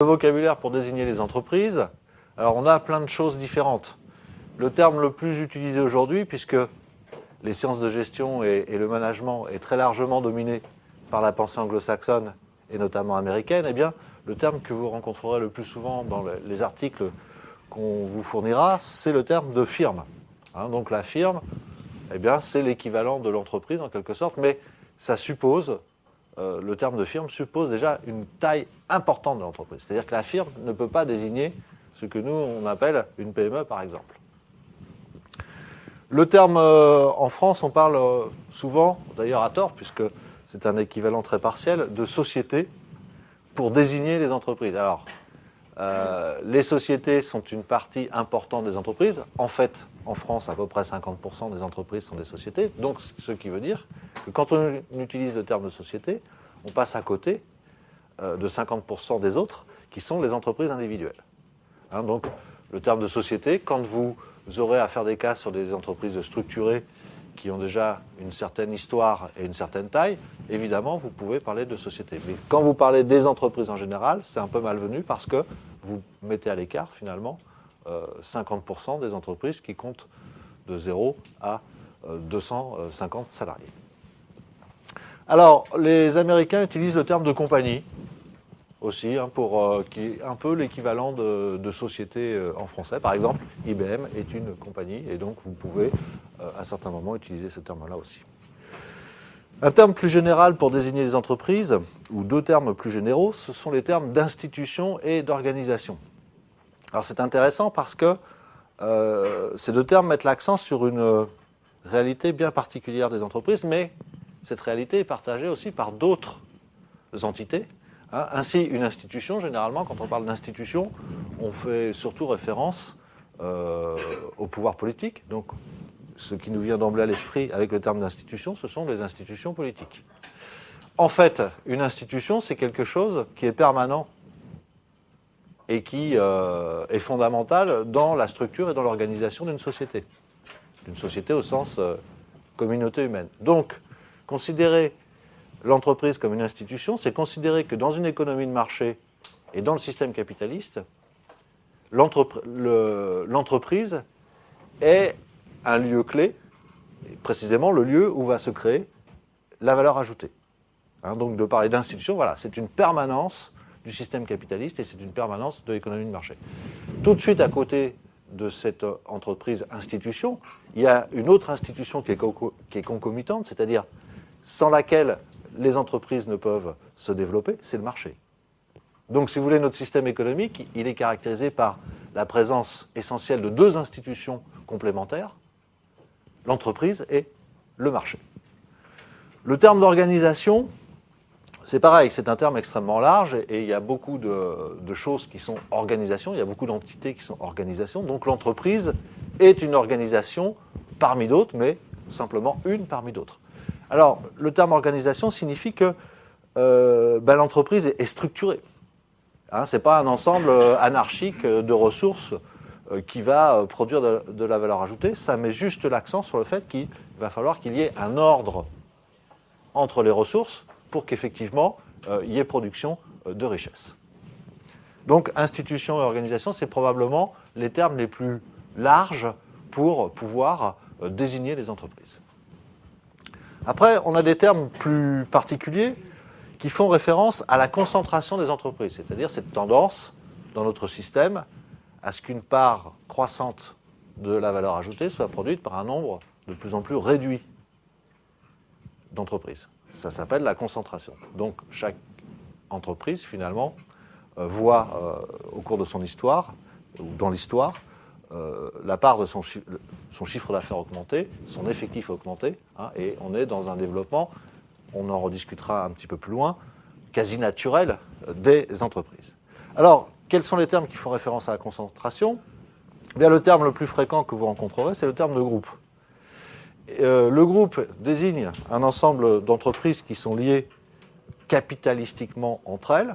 Le vocabulaire pour désigner les entreprises, alors on a plein de choses différentes. Le terme le plus utilisé aujourd'hui, puisque les sciences de gestion et le management est très largement dominé par la pensée anglo-saxonne et notamment américaine, eh bien, le terme que vous rencontrerez le plus souvent dans les articles qu'on vous fournira, c'est le terme de firme. Donc la firme, eh bien, c'est l'équivalent de l'entreprise en quelque sorte, mais ça suppose, le terme de firme suppose déjà une taille importante de l'entreprise. C'est-à-dire que la firme ne peut pas désigner ce que nous, on appelle une PME, par exemple. Le terme, en France, on parle souvent, d'ailleurs à tort, puisque c'est un équivalent très partiel, de société pour désigner les entreprises. Alors, les sociétés sont une partie importante des entreprises. En fait, en France, à peu près 50% des entreprises sont des sociétés. Donc, ce qui veut dire que quand on utilise le terme de société, on passe à côté de 50% des autres, qui sont les entreprises individuelles. Donc, le terme de société, quand vous aurez à faire des cas sur des entreprises structurées qui ont déjà une certaine histoire et une certaine taille, évidemment, vous pouvez parler de société. Mais quand vous parlez des entreprises en général, c'est un peu malvenu parce que vous mettez à l'écart, finalement, 50% des entreprises qui comptent de 0 à 250 salariés. Alors, les Américains utilisent le terme de compagnie aussi, qui est un peu l'équivalent de société en français. Par exemple, IBM est une compagnie, et donc vous pouvez, à certains moments, utiliser ce terme-là aussi. Un terme plus général pour désigner les entreprises, ou deux termes plus généraux, ce sont les termes d'institution et d'organisation. Alors c'est intéressant parce que ces deux termes mettent l'accent sur une réalité bien particulière des entreprises, mais cette réalité est partagée aussi par d'autres entités. Ainsi, une institution, généralement, quand on parle d'institution, on fait surtout référence au pouvoir politique. Donc, ce qui nous vient d'emblée à l'esprit avec le terme d'institution, ce sont les institutions politiques. En fait, une institution, c'est quelque chose qui est permanent et qui est fondamental dans la structure et dans l'organisation d'une société au sens communauté humaine. Donc, considérer l'entreprise comme une institution, c'est considérer que dans une économie de marché et dans le système capitaliste, l'entreprise est un lieu clé, précisément le lieu où va se créer la valeur ajoutée. Donc de parler d'institution, voilà, c'est une permanence du système capitaliste et c'est une permanence de l'économie de marché. Tout de suite à côté de cette entreprise institution, il y a une autre institution qui est concomitante, c'est-à-dire sans laquelle les entreprises ne peuvent se développer, c'est le marché. Donc, si vous voulez, notre système économique, il est caractérisé par la présence essentielle de deux institutions complémentaires, l'entreprise et le marché. Le terme d'organisation, c'est pareil, c'est un terme extrêmement large et il y a beaucoup de choses qui sont organisation, il y a beaucoup d'entités qui sont organisation. Donc, l'entreprise est une organisation parmi d'autres, mais simplement une parmi d'autres. Alors, le terme organisation signifie que l'entreprise est structurée. Ce n'est pas un ensemble anarchique de ressources qui va produire de la valeur ajoutée. Ça met juste l'accent sur le fait qu'il va falloir qu'il y ait un ordre entre les ressources pour qu'effectivement il y ait production de richesse. Donc, institution et organisation, c'est probablement les termes les plus larges pour pouvoir désigner les entreprises. Après, on a des termes plus particuliers qui font référence à la concentration des entreprises, c'est-à-dire cette tendance dans notre système à ce qu'une part croissante de la valeur ajoutée soit produite par un nombre de plus en plus réduit d'entreprises. Ça s'appelle la concentration. Donc, chaque entreprise, finalement, voit au cours de son histoire, ou dans l'histoire, la part de son chiffre d'affaires augmenter, son effectif augmenter, et on est dans un développement, on en rediscutera un petit peu plus loin, quasi naturel des entreprises. Alors, quels sont les termes qui font référence à la concentration ? Eh bien, le terme le plus fréquent que vous rencontrerez, c'est le terme de groupe. Le groupe désigne un ensemble d'entreprises qui sont liées capitalistiquement entre elles,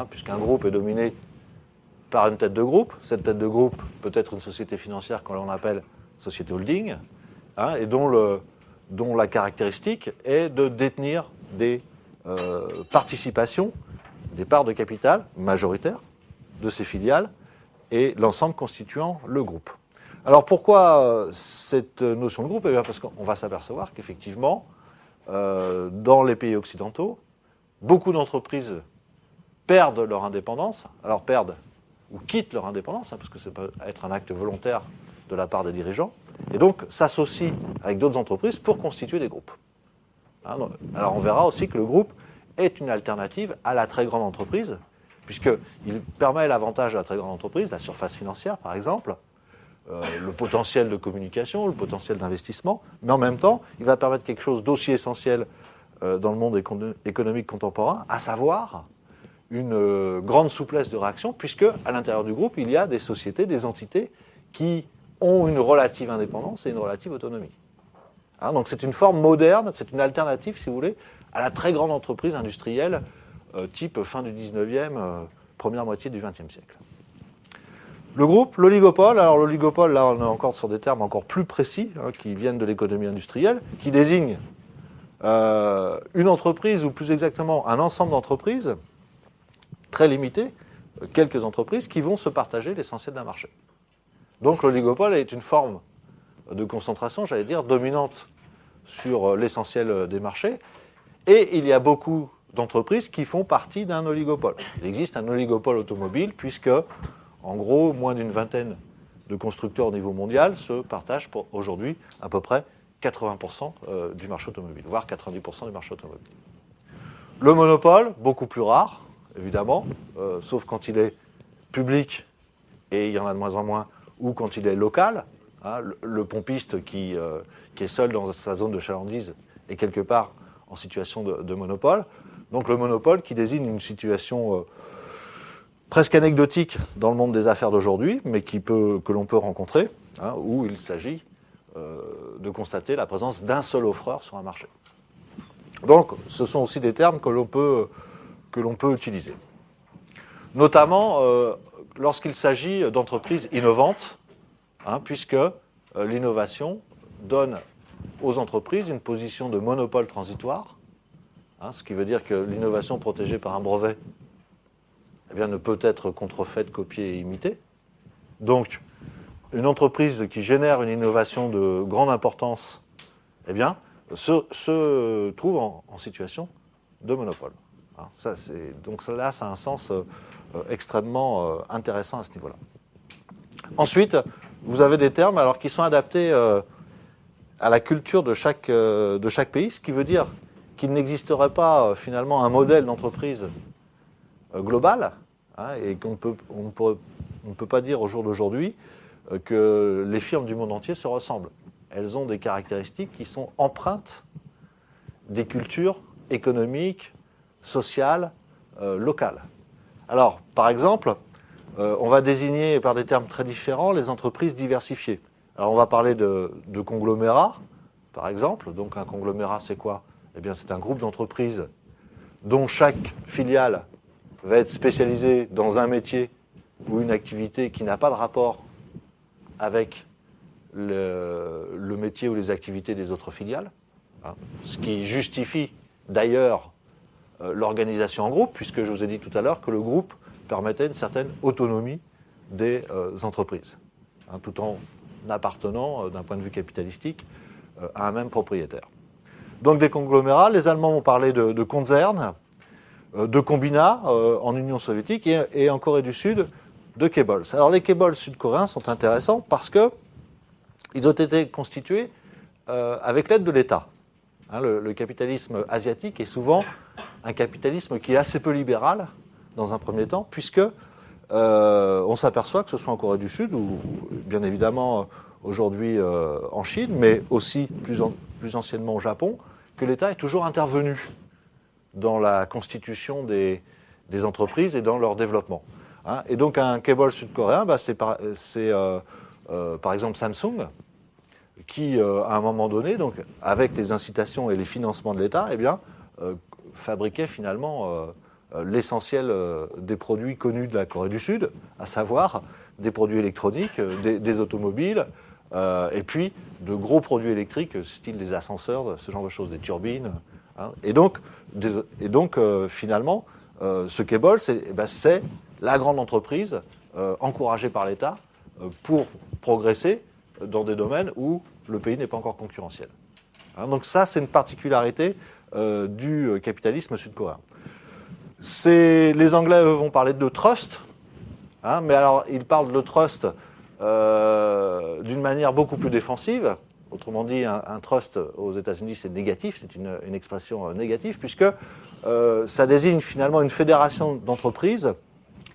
puisqu'un groupe est dominé par une tête de groupe. Cette tête de groupe peut être une société financière qu'on l'on appelle société holding, et dont la caractéristique est de détenir des participations, des parts de capital majoritaires, de ses filiales et l'ensemble constituant le groupe. Alors pourquoi cette notion de groupe? Eh bien parce qu'on va s'apercevoir qu'effectivement, dans les pays occidentaux, beaucoup d'entreprises perdent leur indépendance, alors perdent ou quittent leur indépendance, parce que ça peut être un acte volontaire de la part des dirigeants, et donc s'associent avec d'autres entreprises pour constituer des groupes. Alors on verra aussi que le groupe est une alternative à la très grande entreprise, puisqu'il permet l'avantage de la très grande entreprise, la surface financière par exemple, le potentiel de communication, le potentiel d'investissement, mais en même temps, il va permettre quelque chose d'aussi essentiel dans le monde économique contemporain, à savoir une grande souplesse de réaction, puisque à l'intérieur du groupe, il y a des sociétés, des entités qui ont une relative indépendance et une relative autonomie. Donc c'est une forme moderne, c'est une alternative, si vous voulez, à la très grande entreprise industrielle type fin du 19e, première moitié du 20e siècle. Le groupe, l'oligopole, alors l'oligopole, là on est encore sur des termes encore plus précis, qui viennent de l'économie industrielle, qui désignent une entreprise, ou plus exactement un ensemble d'entreprises, très limité, quelques entreprises qui vont se partager l'essentiel d'un marché. Donc l'oligopole est une forme de concentration, j'allais dire, dominante sur l'essentiel des marchés, et il y a beaucoup d'entreprises qui font partie d'un oligopole. Il existe un oligopole automobile, puisque, en gros, moins d'une vingtaine de constructeurs au niveau mondial se partagent pour aujourd'hui à peu près 80% du marché automobile, voire 90% du marché automobile. Le monopole, beaucoup plus rare, évidemment, sauf quand il est public, et il y en a de moins en moins, ou quand il est local. Le pompiste qui est seul dans sa zone de chalandise est quelque part en situation de monopole. Donc le monopole qui désigne une situation presque anecdotique dans le monde des affaires d'aujourd'hui, mais que l'on peut rencontrer, où il s'agit de constater la présence d'un seul offreur sur un marché. Donc ce sont aussi des termes que l'on peut utiliser. Notamment lorsqu'il s'agit d'entreprises innovantes, puisque l'innovation donne aux entreprises une position de monopole transitoire, ce qui veut dire que l'innovation protégée par un brevet ne peut être contrefaite, copiée et imitée. Donc, une entreprise qui génère une innovation de grande importance se trouve en situation de monopole. Donc là, ça a un sens extrêmement intéressant à ce niveau-là. Ensuite, vous avez des termes qui sont adaptés à la culture de chaque pays, ce qui veut dire qu'il n'existerait pas finalement un modèle d'entreprise global, et qu'on ne peut pas dire au jour d'aujourd'hui que les firmes du monde entier se ressemblent. Elles ont des caractéristiques qui sont empreintes des cultures économiques, sociales, locales. Alors, par exemple, on va désigner par des termes très différents les entreprises diversifiées. Alors on va parler de conglomérats, par exemple. Donc un conglomérat, c'est quoi ? C'est un groupe d'entreprises dont chaque filiale va être spécialisée dans un métier ou une activité qui n'a pas de rapport avec le métier ou les activités des autres filiales. Ce qui justifie d'ailleurs l'organisation en groupe, puisque je vous ai dit tout à l'heure que le groupe permettait une certaine autonomie des entreprises, tout en appartenant, d'un point de vue capitalistique, à un même propriétaire. Donc des conglomérats, les Allemands vont parler de Konzern, de combinats en Union soviétique et en Corée du Sud, de Kebols. Alors les Kebols sud-coréens sont intéressants parce qu'ils ont été constitués avec l'aide de l'État. Le capitalisme asiatique est souvent un capitalisme qui est assez peu libéral dans un premier temps, puisque on s'aperçoit que ce soit en Corée du Sud ou bien évidemment aujourd'hui en Chine, mais aussi plus anciennement au Japon, que l'État est toujours intervenu dans la constitution des entreprises et dans leur développement. Et donc un Kebol sud-coréen, c'est par exemple Samsung, qui à un moment donné, donc avec les incitations et les financements de l'État, fabriquait finalement l'essentiel des produits connus de la Corée du Sud, à savoir des produits électroniques, des automobiles, et puis de gros produits électriques, style des ascenseurs, ce genre de choses, des turbines. Et donc finalement, ce Kebol, c'est la grande entreprise encouragée par l'État pour progresser dans des domaines où le pays n'est pas encore concurrentiel. Hein, donc ça, c'est une particularité du capitalisme sud-coréen. Les Anglais, eux, vont parler de trust, hein, mais alors ils parlent de trust d'une manière beaucoup plus défensive. Autrement dit, un trust aux États-Unis, c'est négatif, c'est une expression négative, puisque ça désigne finalement une fédération d'entreprises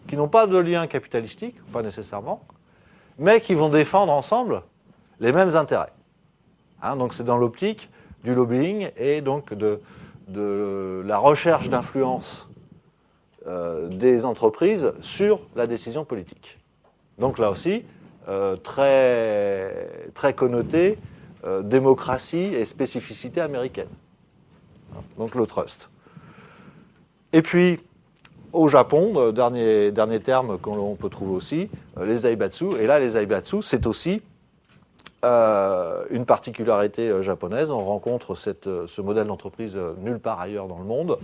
qui n'ont pas de lien capitalistique, pas nécessairement, mais qui vont défendre ensemble les mêmes intérêts. Hein, donc c'est dans l'optique du lobbying et donc de la recherche d'influence des entreprises sur la décision politique. Donc là aussi, très, très connoté démocratie et spécificité américaine. Donc le trust. Et puis, au Japon, dernier terme qu'on peut trouver aussi, les zaibatsu. Et là, les zaibatsu, c'est aussi une particularité japonaise. On rencontre ce modèle d'entreprise nulle part ailleurs dans le monde.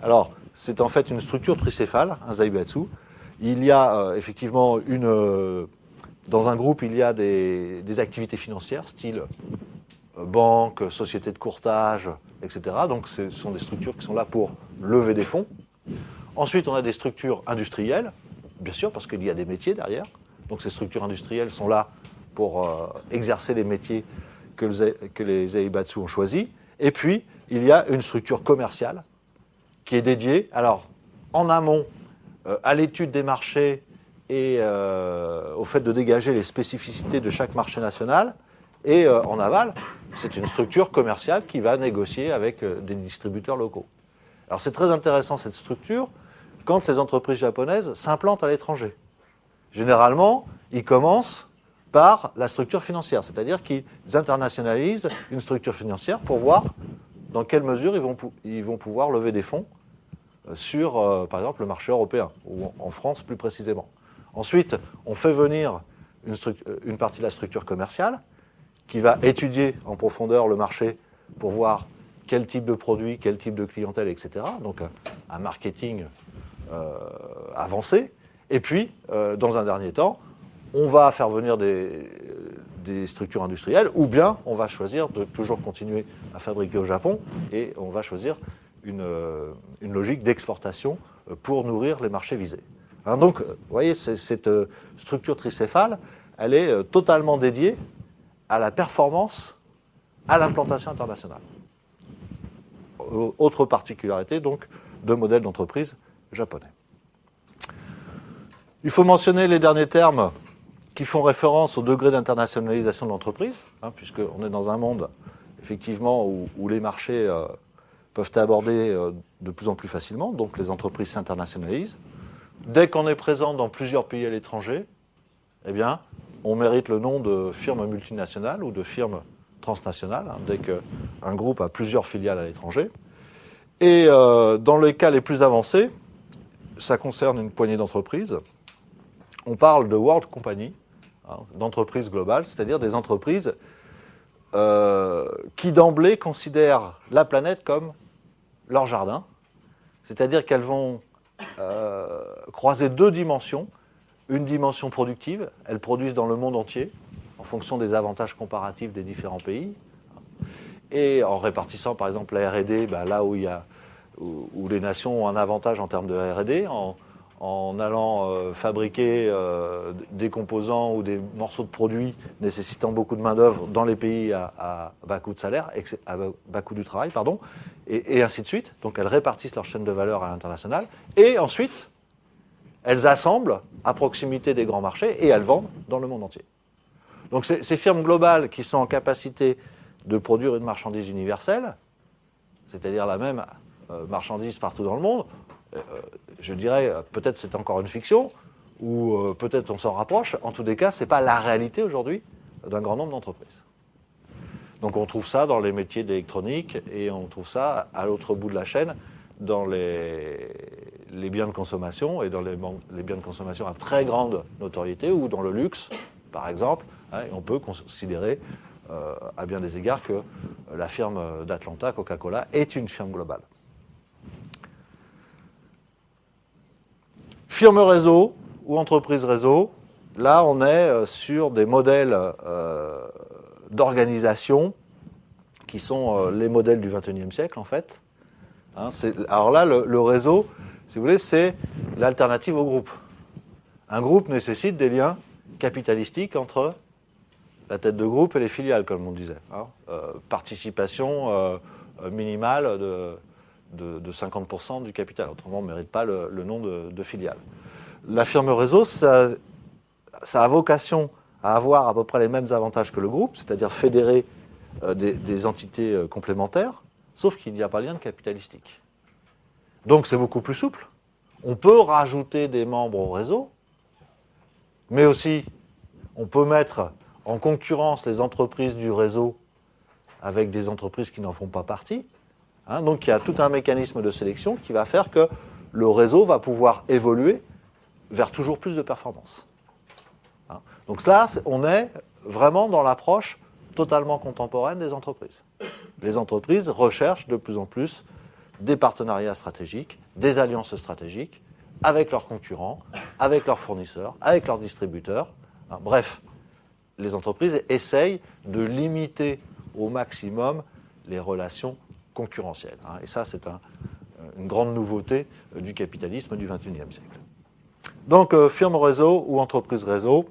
Alors, c'est en fait une structure tricéphale, un zaibatsu. Il y a effectivement dans un groupe, il y a des activités financières, style banque, société de courtage, etc. Donc, ce sont des structures qui sont là pour lever des fonds. Ensuite, on a des structures industrielles, bien sûr, parce qu'il y a des métiers derrière. Donc, ces structures industrielles sont là pour exercer les métiers que les zaibatsu ont choisis. Et puis, il y a une structure commerciale qui est dédiée, alors, en amont, à l'étude des marchés et au fait de dégager les spécificités de chaque marché national. Et en aval, c'est une structure commerciale qui va négocier avec des distributeurs locaux. Alors c'est très intéressant cette structure quand les entreprises japonaises s'implantent à l'étranger. Généralement, ils commencent par la structure financière, c'est-à-dire qu'ils internationalisent une structure financière pour voir dans quelle mesure ils vont pouvoir lever des fonds sur, par exemple, le marché européen, ou en France plus précisément. Ensuite, on fait venir une partie de la structure commerciale qui va étudier en profondeur le marché pour voir quel type de produit, quel type de clientèle, etc. Donc un marketing avancé. Et puis, dans un dernier temps, on va faire venir des structures industrielles, ou bien on va choisir de toujours continuer à fabriquer au Japon, et on va choisir une logique d'exportation pour nourrir les marchés visés. Hein, donc, vous voyez, cette structure tricéphale, elle est totalement dédiée à la performance, à l'implantation internationale. Autre particularité, donc, de modèle d'entreprise japonais. Il faut mentionner les derniers termes qui font référence au degré d'internationalisation de l'entreprise, hein, puisqu'on est dans un monde, effectivement, où les marchés peuvent être abordés de plus en plus facilement, donc les entreprises s'internationalisent. Dès qu'on est présent dans plusieurs pays à l'étranger, eh bien, on mérite le nom de firme multinationale ou de firme transnationale, hein, dès qu'un groupe a plusieurs filiales à l'étranger. Et dans les cas les plus avancés, ça concerne une poignée d'entreprises, on parle de world company, hein, d'entreprises globales, c'est-à-dire des entreprises qui d'emblée considèrent la planète comme leur jardin, c'est-à-dire qu'elles vont croiser deux dimensions. Une dimension productive, elles produisent dans le monde entier, en fonction des avantages comparatifs des différents pays, et en répartissant par exemple la R&D, là où les nations ont un avantage en termes de R&D, en allant fabriquer des composants ou des morceaux de produits nécessitant beaucoup de main-d'œuvre dans les pays à bas coût de salaire, à bas coût du travail, pardon, et ainsi de suite. Donc elles répartissent leur chaîne de valeur à l'international, et ensuite elles assemblent à proximité des grands marchés et elles vendent dans le monde entier. Donc ces firmes globales qui sont en capacité de produire une marchandise universelle, c'est-à-dire la même marchandise partout dans le monde, je dirais peut-être c'est encore une fiction, ou peut-être on s'en rapproche. En tous les cas, ce n'est pas la réalité aujourd'hui d'un grand nombre d'entreprises. Donc on trouve ça dans les métiers d'électronique et on trouve ça à l'autre bout de la chaîne dans les biens de consommation et dans les biens de consommation à très grande notoriété ou dans le luxe, par exemple. Hein, et on peut considérer à bien des égards que la firme d'Atlanta, Coca-Cola, est une firme globale. Firme réseau ou entreprise réseau, là on est sur des modèles d'organisation qui sont les modèles du XXIe siècle en fait. Hein, alors là, le réseau, si vous voulez, c'est l'alternative au groupe. Un groupe nécessite des liens capitalistiques entre la tête de groupe et les filiales, comme on disait. Hein. Participation minimale de 50% du capital. Autrement, on ne mérite pas le nom de filiale. La firme réseau, ça a vocation à avoir à peu près les mêmes avantages que le groupe, c'est-à-dire fédérer des entités complémentaires, sauf qu'il n'y a pas de lien de capitalistique. Donc c'est beaucoup plus souple. On peut rajouter des membres au réseau, mais aussi on peut mettre en concurrence les entreprises du réseau avec des entreprises qui n'en font pas partie. Hein, donc il y a tout un mécanisme de sélection qui va faire que le réseau va pouvoir évoluer vers toujours plus de performance. Hein, donc là, on est vraiment dans l'approche totalement contemporaine des entreprises. Les entreprises recherchent de plus en plus des partenariats stratégiques, des alliances stratégiques avec leurs concurrents, avec leurs fournisseurs, avec leurs distributeurs. Hein, bref, les entreprises essayent de limiter au maximum les relations concurrentielles. Hein, et ça, c'est une grande nouveauté du capitalisme du XXIe siècle. Donc, firme réseau ou entreprise réseau,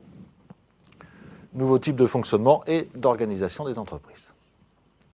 nouveau type de fonctionnement et d'organisation des entreprises.